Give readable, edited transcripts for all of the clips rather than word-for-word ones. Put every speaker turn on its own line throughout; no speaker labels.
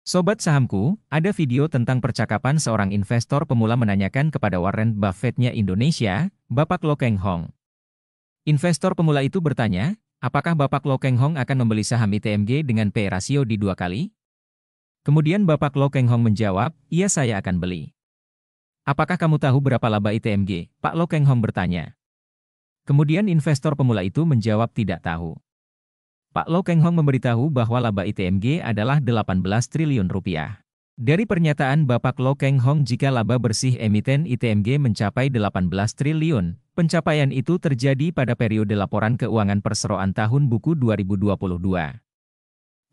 Sobat sahamku, ada video tentang percakapan seorang investor pemula menanyakan kepada Warren Buffett-nya Indonesia, Bapak Lo Keng Hong. Investor pemula itu bertanya, apakah Bapak Lo Keng Hong akan membeli saham ITMG dengan P/E rasio di 2 kali? Kemudian Bapak Lo Keng Hong menjawab, iya saya akan beli. Apakah kamu tahu berapa laba ITMG? Pak Lo Keng Hong bertanya. Kemudian investor pemula itu menjawab tidak tahu. Pak Lo Keng Hong memberitahu bahwa laba ITMG adalah 18 triliun rupiah. Dari pernyataan Bapak Lo Keng Hong jika laba bersih emiten ITMG mencapai 18 triliun, pencapaian itu terjadi pada periode laporan keuangan perseroan tahun buku 2022.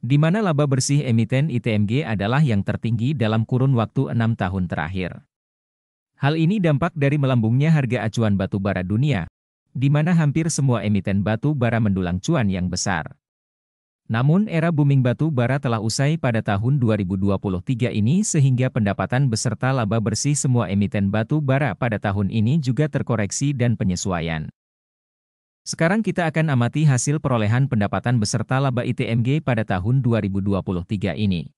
Di mana laba bersih emiten ITMG adalah yang tertinggi dalam kurun waktu 6 tahun terakhir. Hal ini dampak dari melambungnya harga acuan batu bara dunia, di mana hampir semua emiten batu bara mendulang cuan yang besar. Namun era booming batu bara telah usai pada tahun 2023 ini sehingga pendapatan beserta laba bersih semua emiten batu bara pada tahun ini juga terkoreksi dan penyesuaian. Sekarang kita akan amati hasil perolehan pendapatan beserta laba ITMG pada tahun 2023 ini.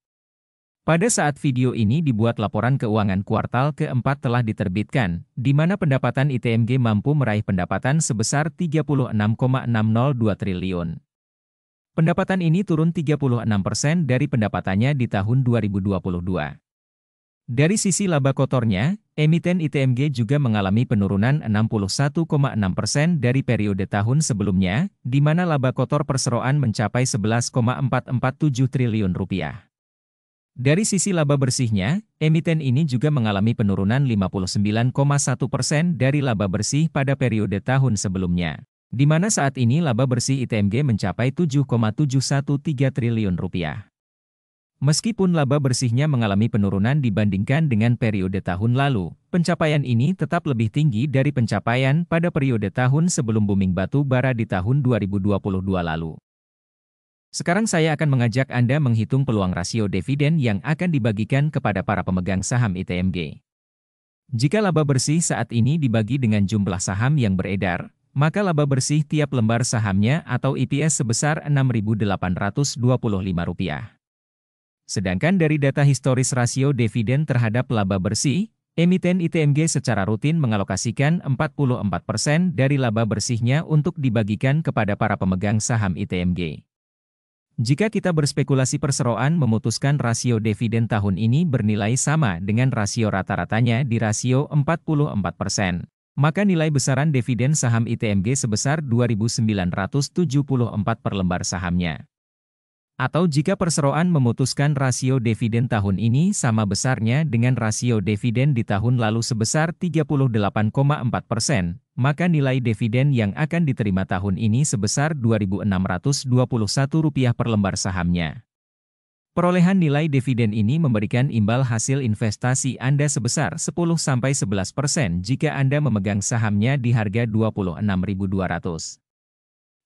Pada saat video ini dibuat laporan keuangan kuartal keempat telah diterbitkan, di mana pendapatan ITMG mampu meraih pendapatan sebesar 36,602 triliun. Pendapatan ini turun 36% dari pendapatannya di tahun 2022. Dari sisi laba kotornya, emiten ITMG juga mengalami penurunan 61,6% dari periode tahun sebelumnya, di mana laba kotor perseroan mencapai 11,447 triliun rupiah. Dari sisi laba bersihnya, emiten ini juga mengalami penurunan 59,1% dari laba bersih pada periode tahun sebelumnya, di mana saat ini laba bersih ITMG mencapai 7,713 triliun rupiah. Meskipun laba bersihnya mengalami penurunan dibandingkan dengan periode tahun lalu, pencapaian ini tetap lebih tinggi dari pencapaian pada periode tahun sebelum booming batu bara di tahun 2022 lalu. Sekarang saya akan mengajak Anda menghitung peluang rasio dividen yang akan dibagikan kepada para pemegang saham ITMG. Jika laba bersih saat ini dibagi dengan jumlah saham yang beredar, maka laba bersih tiap lembar sahamnya atau EPS sebesar Rp6.825. Sedangkan dari data historis rasio dividen terhadap laba bersih, emiten ITMG secara rutin mengalokasikan 44% dari laba bersihnya untuk dibagikan kepada para pemegang saham ITMG. Jika kita berspekulasi perseroan memutuskan rasio dividen tahun ini bernilai sama dengan rasio rata-ratanya di rasio 44%, maka nilai besaran dividen saham ITMG sebesar Rp2.974 per lembar sahamnya. Atau jika perseroan memutuskan rasio dividen tahun ini sama besarnya dengan rasio dividen di tahun lalu sebesar 38,4%, maka nilai dividen yang akan diterima tahun ini sebesar Rp2.621 per lembar sahamnya. Perolehan nilai dividen ini memberikan imbal hasil investasi Anda sebesar 10-11% jika Anda memegang sahamnya di harga Rp26.200.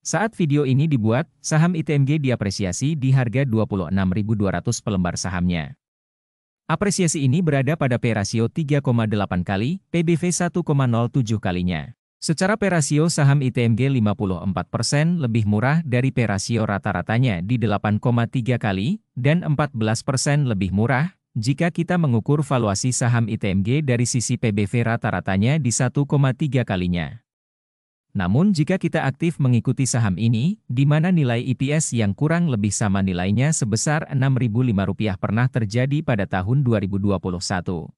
Saat video ini dibuat, saham ITMG diapresiasi di harga Rp26.200 per lembar sahamnya. Apresiasi ini berada pada P rasio 3,8 kali, PBV 1,07 kalinya. Secara P rasio saham ITMG 54% lebih murah dari P rasio rata-ratanya di 8,3 kali, dan 14% lebih murah jika kita mengukur valuasi saham ITMG dari sisi PBV rata-ratanya di 1,3 kalinya. Namun jika kita aktif mengikuti saham ini, di mana nilai EPS yang kurang lebih sama nilainya sebesar Rp6.005 pernah terjadi pada tahun 2021.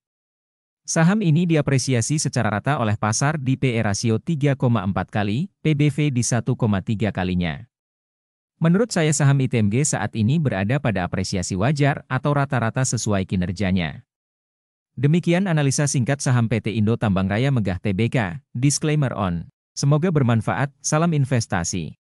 Saham ini diapresiasi secara rata oleh pasar di P/E rasio 3,4 kali, PBV di 1,3 kalinya. Menurut saya saham ITMG saat ini berada pada apresiasi wajar atau rata-rata sesuai kinerjanya. Demikian analisa singkat saham PT Indo Tambang Raya Megah Tbk, disclaimer on. Semoga bermanfaat, salam investasi.